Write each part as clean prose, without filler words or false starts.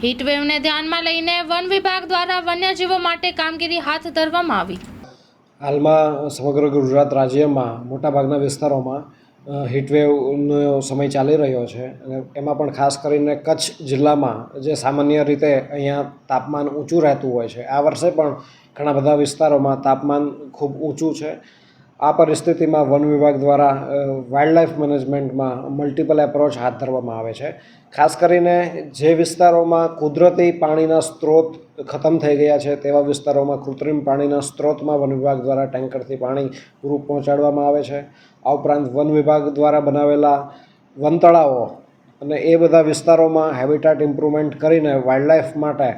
હીટવેવને ધ્યાનમાં લઈને વન વિભાગ દ્વારા વન્યજીવો માટે કામગીરી હાથ ધરવામાં આવી। હાલમાં સમગ્ર ગુજરાત રાજ્યમાં મોટાભાગના વિસ્તારોમાં હીટવેવનો સમય ચાલી રહ્યો છે અને એમાં પણ ખાસ કરીને કચ્છ જિલ્લામાં જે સામાન્ય રીતે અહીંયા તાપમાન ઊંચું રહેતું હોય છે, આ વર્ષે પણ ઘણા બધા વિસ્તારોમાં તાપમાન ખૂબ ઊંચું છે। આ પરિસ્થિતિમાં વન વિભાગ દ્વારા વાઇલ્ડલાઇફ મેનેજમેન્ટમાં મલ્ટિપલ એપ્રોચ હાથ ધરવામાં આવે છે। ખાસ કરીને જે વિસ્તારોમાં કુદરતી પાણીના સ્ત્રોત ખતમ થઈ ગયા છે તેવા વિસ્તારોમાં કૃત્રિમ પાણીના સ્ત્રોતમાં વન વિભાગ દ્વારા ટેન્કરથી પાણી પૂરું પહોંચાડવામાં આવે છે। આ ઉપરાંત વન વિભાગ દ્વારા બનાવેલા વન તળાવો અને એ બધા વિસ્તારોમાં હેબિટાટ ઇમ્પ્રુવમેન્ટ કરીને વાઇલ્ડલાઇફ માટે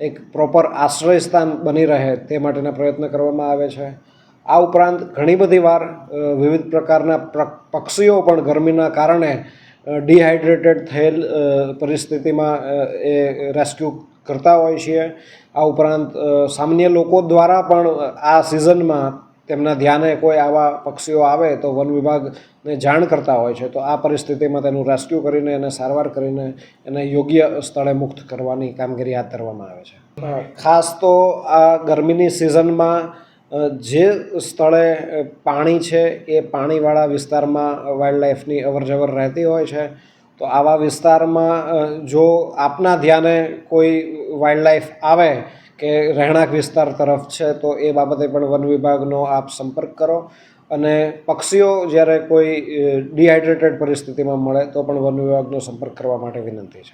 એક પ્રોપર આશ્રય સ્થાન બની રહે તે માટેના પ્રયત્ન કરવામાં આવે છે। આ ઉપરાંત ઘણી બધી વાર વિવિધ પ્રકારના પક્ષીઓ પણ ગરમીના કારણે ડિહાઇડ્રેટેડ થયેલ પરિસ્થિતિમાં એ રેસ્ક્યુ કરતા હોય છીએ। આ ઉપરાંત સામાન્ય લોકો દ્વારા પણ આ સિઝનમાં તેમના ધ્યાને કોઈ આવા પક્ષીઓ આવે તો વન વિભાગને જાણ કરતા હોય છે, તો આ પરિસ્થિતિમાં તેનું રેસ્ક્યુ કરીને એને સારવાર કરીને એને યોગ્ય સ્થળે મુક્ત કરવાની કામગીરી હાથ ધરવામાં આવે છે। ખાસ તો આ ગરમીની સિઝનમાં જે સ્થળે પાણી છે એ પાણીવાળા વિસ્તારમાં વાઇલ્ડલાઇફની અવરજવર રહેતી હોય છે, તો આવા વિસ્તારમાં જો આપના ધ્યાને કોઈ વાઇલ્ડલાઇફ આવે કે રહેણાંક વિસ્તાર તરફ છે તો એ બાબતે પણ વન વિભાગનો આપ સંપર્ક કરો અને પક્ષીઓ જ્યારે કોઈ ડિહાઇડ્રેટેડ પરિસ્થિતિમાં મળે તો પણ વન વિભાગનો સંપર્ક કરવા માટે વિનંતી છે।